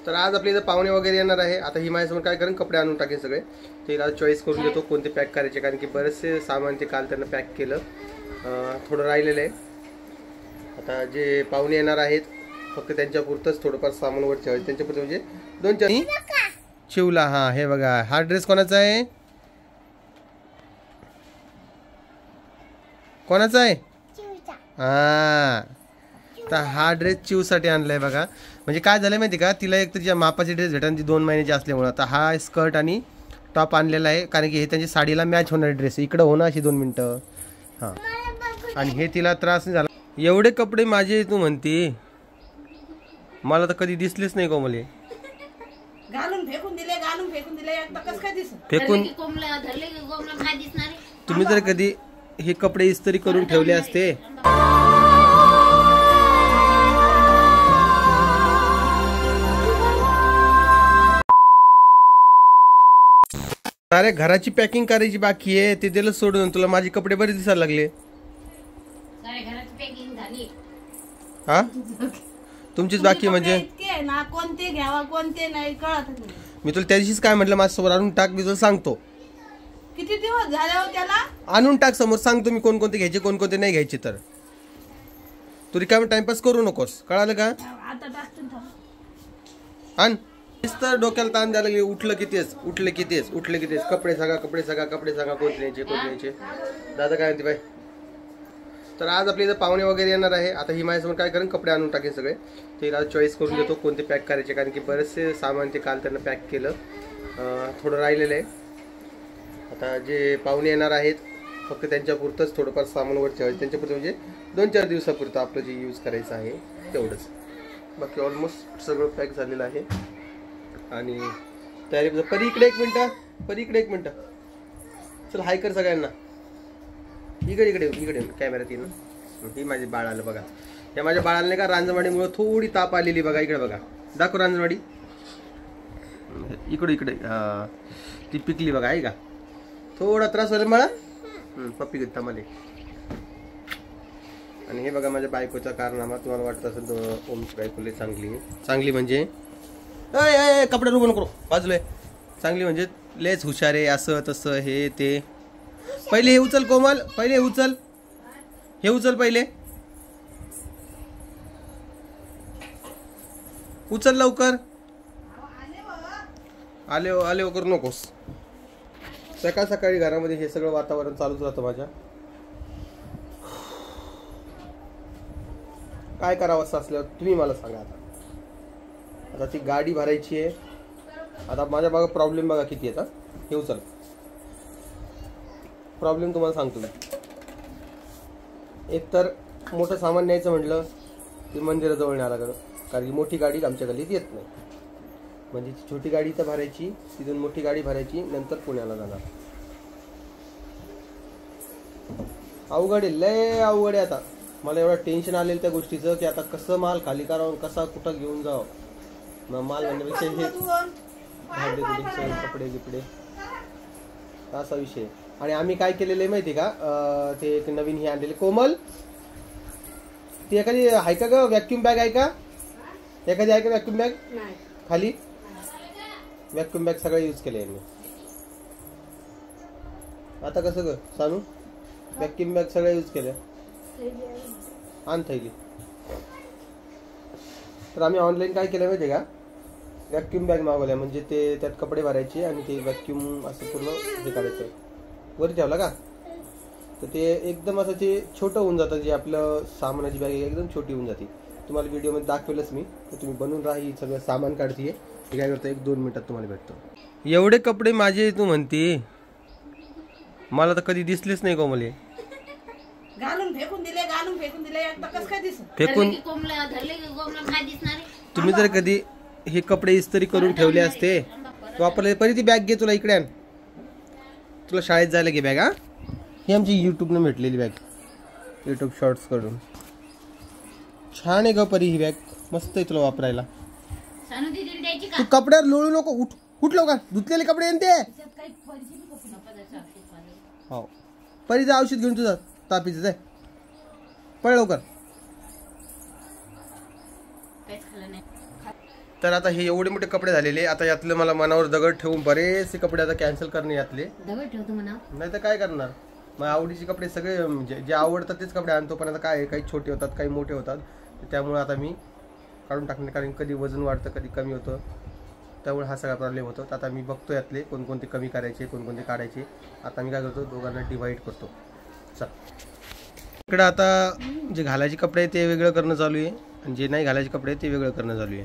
तर आज आपल्या इथं पाहुणे वगैरे येणार आहे. आता ही माझ्यासमोर काय करेन, कपडे आणून टाकेन सगळे. ते आज चॉईस करून घेतो कोणते पॅक करायचे, कारण की बरेचसे सामान ते काल त्यांना पॅक केलं, थोडं राहिलेलं आहे. आता जे पाहुणे येणार आहेत फक्त त्यांच्यापुरतंच थोडंफार सामान वर ठेवायचं, त्यांच्यापुरतं म्हणजे 2-4 चिवला. हा हे बघा, हा ड्रेस कोणाचा आहे, कोणाचा आहे? हा, तर हा ड्रेस चिवसाठी आणलाय बघा. म्हणजे काय झालं माहिती का, तिला एक तर तिच्या मापाचे ड्रेस भेटा, ती 2 महिन्याची असल्यामुळं. आता हा स्कर्ट आणि टॉप आणलेला आहे, कारण की हे त्यांच्या साडीला मॅच होणारे ड्रेस. इकडं होणं अशी 2 मिनटं. हां, आणि हे तिला त्रास नाही झाला. एवढे कपडे माझे तू म्हणते, मला तर कधी दिसलेच नाही कोमले. घालून फेकून दिले, घालून फेकून दिले, कसं काय दिसत फेकून. तुम्ही जर कधी हे कपडे इस्त्री करून ठेवले असते, अरे घराची पॅकिंग करायची बाकी आहे, ते दिलं सोडून. तुला माझे कपडे बरे दिसायला लागले. हा, तुमचीच बाकी म्हणजे ना, कोणते घ्यावा कोणते नाही कळत. मी तुला त्या दिवशीच काय म्हटलं, माझ्यासमोर आणून टाक, मी तुला सांगतो. किती दिवस झाले त्याला, आणून टाक समोर, सांगतो मी कोणकोणते घ्यायचे कोणकोणते नाही घ्यायचे. तर तू रिकामी टाइमपास करू नकोस, कळालं का? आता टाकतो. आण तर डोक्याला ताण द्यायला लागले. उठलं की तेच, उठलं की तेच, उठलं की तेच. कपडे सांगा, कपडे सांगा, कपडे सांगा, कोणते न्यायचे कोणते न्यायचे. दादा काय म्हणते बाई? तर आज आपल्या इथं पाहुणे वगैरे येणार आहे. आता ही माझ्यासमोर काय करेन, कपडे आणून टाकेन सगळे. ते आज चॉईस करून घेतो कोणते पॅक करायचे, कारण की बरेचसे सामान ते काल त्यांना पॅक केलं, थोडं राहिलेलं आहे. आता जे पाहुणे येणार आहेत फक्त त्यांच्यापुरतंच थोडंफार सामान वर ठेवायचं, त्यांच्यापुरतं म्हणजे 2-4 दिवसापुरतं आपलं जे यूज करायचं आहे तेवढंच. बाकी ऑलमोस्ट सगळं पॅक झालेलं आहे. आणि तयारी. परी इकडे 1 मिनटं, परी इकडे 1 मिनटं. चल हाय कर सगळ्यांना. इकडे इकडे इकडे कॅमेऱ्यात येईन. ही माझी बाळ आलं बघा. या माझ्या बाळाला नाही का रांजणवाडीमुळे थोडी ताप आलेली बघा. इकडे बघा, दाखव रांजणवाडी. इकडे इकडे हा, ती पिकली बघा. आहे का थोडा त्रास व्हायला मला, पप्पी घेता मला. आणि हे बघा माझ्या बायकोचा कारनामा. तुम्हाला वाटत असेल तर ओमची बायको लय चांगली. चांगली म्हणजे कपडे रुबू नको बाजूला. चांगली म्हणजे लेच हुशार आहे, असं तसं हे ते. पहिले हे उचल कोमल, पहिले हे उचल, हे उचल पहिले, उचल लवकर. आले आले करू नकोस. सकाळ सकाळी घरामध्ये हे सगळं वातावरण चालूच राहतं माझ्या. काय करावं असं असल्यावर तुम्ही मला सांगा. आता ती गाडी भरायची आहे. आता माझ्या बघा प्रॉब्लेम बघा किती येतात. हे उचल. प्रॉब्लेम तुम्हाला सांगतो मी. एक तर मोठं सामान न्यायचं म्हटलं की मंदिराजवळ न्यावं लागलं, कारण की मोठी गाडी आमच्या गल्लीत येत नाही. म्हणजे छोटी गाडी तर भरायची, तिथून मोठी गाडी भरायची, नंतर पुण्याला जाणार. अवघड आहे, लय अवघड आहे. आता मला एवढं टेन्शन आलेलं त्या गोष्टीचं की आता कसं माल खाली करावं, कसा कुठं घेऊन जावं. माल म्हणण्यापेक्षा हे भांडे कपडे बिपडे असा विषय. आणि आम्ही काय केलेलं आहे माहिती का, ते एक नवीन हे आणलेले. कोमल ती एखादी आहे का ग व्हॅक्युम बॅग? आहे का एखादी? आहे का व्हॅक्युम बॅग खाली? व्हॅक्युम बॅग सगळं यूज केले यांनी. आता कसं ग सानू, व्हॅक्युम बॅग सगळं यूज केल्या. आण थैली. तर आम्ही ऑनलाईन काय केलं माहिती का, व्हॅक्युम बॅग मागवल्या. म्हणजे ते त्यात कपडे भरायचे आणि ते व्हॅक्युम असं पूर्ण हे करायचं. वरती ठेवला का तर ते एकदम असं ते छोटं होऊन जातं. जे आपलं सामानाची बॅग एकदम छोटी होऊन जाते. तुम्हाला व्हिडिओमध्ये दाखवेलच मी. तर तुम्ही बनवून राहा. ही सगळं सामान काढतीये. हे काय करतं, 1-2 मिनिटात तुम्हाला भेटतो. एवढे कपडे माझे तू म्हणते, मला तर कधी दिसलेच नाही कोमले. घालून फेकून दिले, घालून फेकून दिले, कसं काय दिसत फेकून. तुम्ही जर कधी हे कपडे इस्त्री करून ठेवले असते वापरले, परी ती बॅग घे. तुला इकडे आण, तुला शाळेत जायला घे बॅग. हा, ही आमची यूट्यूबनं भेटलेली बॅग, यूट्यूब शॉर्ट्स कडून. छान आहे ग परी ही बॅग, मस्त आहे तुला वापरायला. तू कपड्यावर लोळू नको. उठ उठ लवकर, धुतलेले कपडे येते. हो, परीचं औषध घेऊन तुझं तापीचं जाय, पळ लवकर. तर आता हे एवढे मोठे कपडे झालेले, आता यातलं मला मनावर दगड ठेवून बरेचसे कपडे आता कॅन्सल करणे यातले. दगड ठेवतो म्हणा, नाही तर काय करणार. मग आवडीचे कपडे सगळे म्हणजे जे आवडतात तेच कपडे आणतो, पण आता काय आहे, काही छोटे होतात काही मोठे होतात, त्यामुळे आता मी काढून टाकणे. कारण कधी वजन वाढतं कधी कमी होतं, त्यामुळे हा सगळा प्रॉब्लेम होतो. आता मी बघतो यातले कोणकोणते कमी करायचे कोणकोणते काढायचे. आता मी काय करतो, दोघांना डिवाईड करतो. चल, इकडं आता जे घालायचे कपडे ते वेगळं करणं चालू आहे आणि जे नाही घालायचे कपडे ते वेगळं करणं चालू आहे.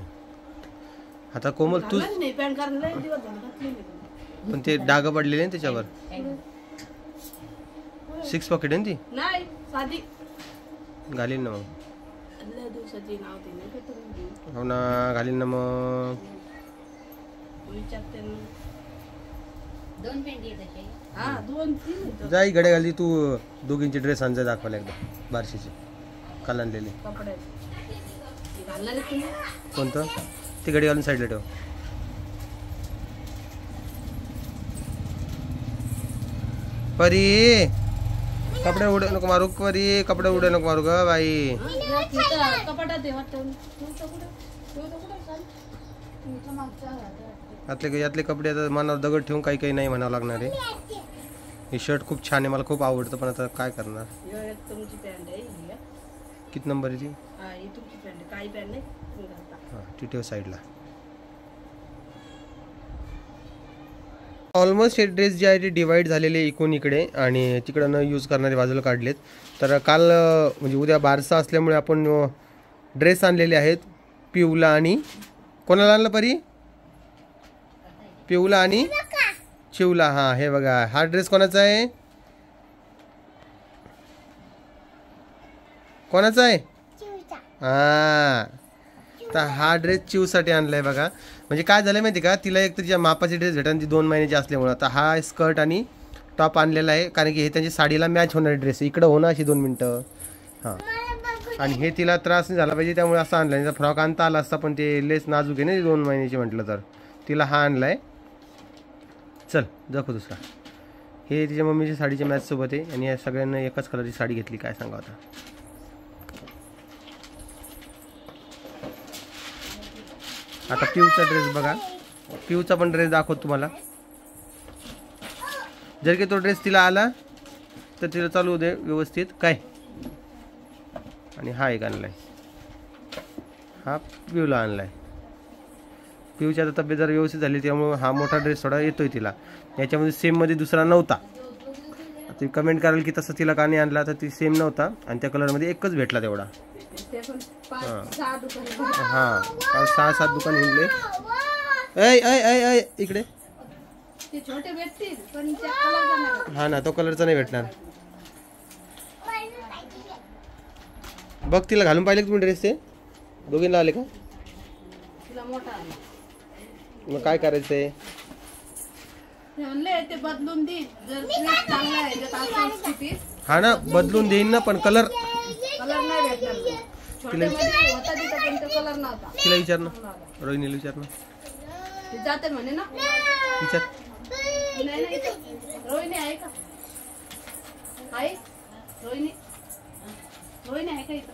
आता कोमल तू नाही पॅन्ट कारण लय दिवस झाले घातली नाही. पण ते डाग पडलेले ना त्याच्यावर. 6 पॉकेट आहे ना ती, नाही साधी घालीन ना मग. लय दिवसाची नाव ते नाही का तुम्ही हो ना, घालीन ना मग. विचारते ना. 2 पेंट येत असे. हा 2-3 होतं जाई गडे घाली तू. दोघींचे ड्रेस आणजा दाखवायला एकदा बारशीचे काल आणलेले. कपडे ते घालणार आहे तुम्ही. कोणतं ती गडी घालून साईडला ठेव. परी कपडे उडे नको मारू, परी कपडे उडे नको मारू ग बाई. तिथं कपाटात आहे वाटतं. ठेवतो कुठं सांग. तुमच्या मागच्या हातात. यातले कपडे आता मनावर दगड ठेवून काही काही नाही म्हणावं लागणार आहे. हे शर्ट खूप छान आहे, मला खूप आवडतं, पण आता काय करणार. एक तुमची पॅन्ट आहे ही. किती नंबर आहे ती. हा ही तुमची पॅन्ट आहे. काही पॅन्ट नाही तुम्ही घालता. हां ती ठेव साईडला. ऑलमोस्ट हे ड्रेस जे आहे ते डिवाईड झालेले इकडून इकडे आणि तिकडं न यूज करणारे बाजूला काढलेत. तर काल म्हणजे उद्या बारसा असल्यामुळे आपण ड्रेस आणलेले आहेत पिऊला आणि कोणाला आणलं परी. पिऊला आणि चिवला. हां हे बघा, हा ड्रेस कोणाचा आहे, कोणाचा आहे. हां तर हा ड्रेस चिवसाठी आणलाय बघा. म्हणजे काय झालं माहिती का, तिला एक तर तिच्या मापाचे ड्रेस भेटतात ती 2 महिन्याची असल्यामुळे. आता हा स्कर्ट आणि टॉप आणलेला आहे, कारण की हे त्यांच्या साडीला मॅच होणारे ड्रेस. इकडं होणं अशी 2 मिनटं. हां आणि हे तिला त्रास नाही झाला पाहिजे त्यामुळे असं आणलं. त्याचा फ्रॉक आणता आला असता पण ते लेस नाजूक आहे ना 2 महिन्याची म्हटलं, तर तिला हा आणलाय. चल दाखव दुसरा. हे तिच्या मम्मीच्या साडीच्या मॅचसोबत आहे आणि या सगळ्यांना एकाच कलरची साडी घेतली. काय सांगा आता. आता पिऊचा ड्रेस बघा, पिऊचा पण ड्रेस दाखवतो तुम्हाला. जर की तो ड्रेस तिला आला तर तिला चालू दे व्यवस्थित काय. आणि हा एक आणलाय, हा पिऊला आणलाय. पिऊची आता तब्येत जरा व्यवस्थित झाली त्यामुळे हा मोठा ड्रेस थोडा येतोय तिला. याच्यामध्ये सेममध्ये दुसरा नव्हता. ती कमेंट कराल की तसं तिला का नाही आणला, तर ती सेम नव्हता आणि त्या कलरमध्ये एकच भेटला तेवढा. हां 6-7 दुकान हिंडले. ऐ इकडे. हा ना तो कलरचा नाही भेटणार. बघ तिला घालून पाहिले तुम्ही ड्रेस ते दोघींना आले का. मग काय करायचंय. ते बदलून दे जर ड्रेस चांगला आहे जर असेल स्थितीत. हा ना बदलून देईन ना, पण कलर नाही भेटणार. छोट्यामध्ये होता तिथं पण तो कलर नव्हता. तिला विचार ना, रोहिणीला विचार ना. ती जाते म्हणे ना. विचार. नाही नाही रोहिणी आहे का. आहे रोहिणी. रोहिणी आहे का इथं.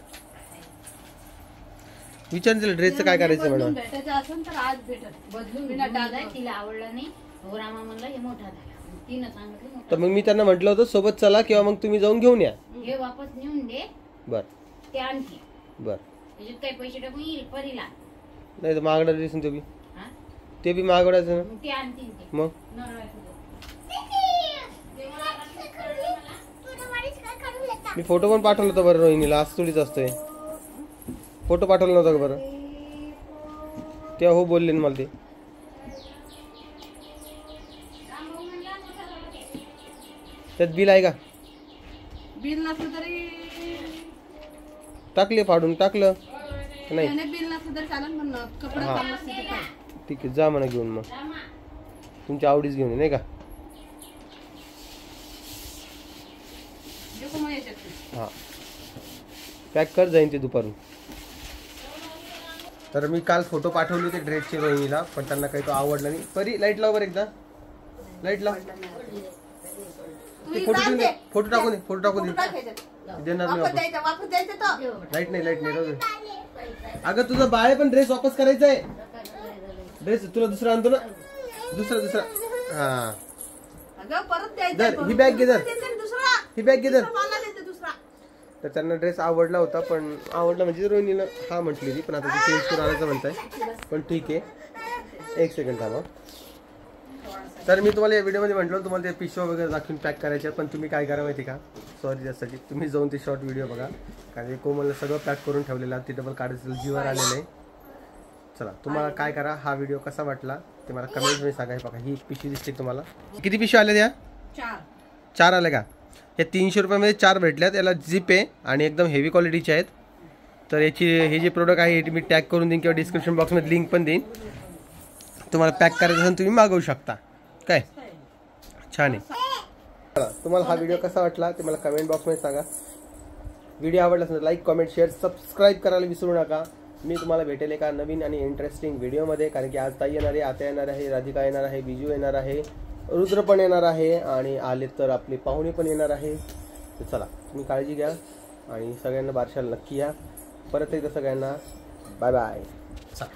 विचार तिला ड्रेसचं काय करायचं म्हणून. भेटायचं असेल तर आज भेटत. बदलून बिना टाकाय तिला आवडला नाही. हो रामा म्हणला हे मोठा झाला. तिनं सांगितलं तर मग मी त्यांना म्हटलं होतं सोबत चला किंवा मग तुम्ही जाऊन घेऊन या. हे वापस नेऊन दे. बर ते आणखी बर. त्याच्यात काही पैसे टाकून येईल परीला. नाही तर महागडा ड्रेस ते बी, हा ते बी महागडाचं ना. मग ते आणतील ते मग मी फोटो पण पाठवला होता बरं रोहिणीला. आज थोडीच असतोय. फोटो पाठवला नव्हता का बरं. तेव्हा हो बोलले ना मला ते. त्यात बिल आहे का. बिल नसलं तरी टाकले फाडून टाकलं नाही. बिल नसलं तरी चालेल पण कपडा हा. चांगला असते ते. ठीक आहे जा म्हणा घेऊन. मग तुमच्या आवडीच घेऊन ये नाही का. देखो मग याच्यात. हां पॅक कर जाईन ते दुपारून. तर मी काल फोटो पाठवले होते ड्रेसचे रोहिणीला, पण त्यांना काही तो आवडला नाही. परी लाईट लाव बरं एकदा. लाईट लाव. फोटो टाकून दे. फोटो टाकून दे. देणार नाही वापस. वापस द्यायचं तो. लाईट नाही राहू दे. अगं तुझा बाळे पण ड्रेस वापस करायचा आहे. ड्रेस तुला दुसरा आणतो ना, दुसरा हा अगं परत द्यायचं धर, ही बॅग घे धर, दुसरा ही बॅग घे धर. मला देते दुसरा. तर त्यांना ड्रेस आवडला होता, पण आवडला म्हणजे रोहिणीला हा म्हटली ती, पण आता ती चेंज करून आणायचं म्हणताय. पण ठीक आहे, एक सेकंड थांबा. तर मी तुम्हाला या व्हिडिओमध्ये म्हटलं तुम्हाला ते पिशव्या वगैरे दाखवून पॅक करायचे, पण तुम्ही काय करा माहिती का, सॉरी त्यासाठी तुम्ही जाऊन ते शॉर्ट व्हिडिओ बघा, कारण कोमलला सगळं पॅक करून ठेवलेलं आहे, ते डबल काढायचं जीवावर आलेलं आहे. चला तुम्हाला काय करा, हा व्हिडिओ कसा वाटला ते मला कमेंटमध्ये सांगा. हे बघा ही एक पिशवी दिसते तुम्हाला, किती पिशव्या आल्या त्या? 4 आल्या का? या 300 रुपयामध्ये 4 भेटल्यात. याला झिप आहे आणि एकदम हेवी क्वालिटीचे आहेत. तर याची हे जे प्रोडक्ट आहे हे मी टॅग करून देईन किंवा डिस्क्रिप्शन बॉक्समध्ये लिंक पण देईन. तुम्हाला पॅक करायचं असेल तुम्ही मागवू शकता. काय छान आहे. चला तुम्हाला हा व्हिडिओ कसा वाटला ते मला कमेंट बॉक्समध्ये सांगा. व्हिडिओ आवडला असेल लाईक कमेंट शेअर सबस्क्राईब करायला विसरू नका. मी तुम्हाला भेटेल एका नवीन आणि इंटरेस्टिंग व्हिडिओमध्ये, कारण की आज ताई येणार आहे, आता येणार आहे, राधिका येणार आहे, बिजू येणार आहे, रुद्र पण येणार आहे आणि आले तर आपले पाहुणे पण येणार आहे. तर चला तुम्ही काळजी घ्या आणि सगळ्यांना बारशाला नक्की या. परत एकदा सगळ्यांना बाय बाय. चला.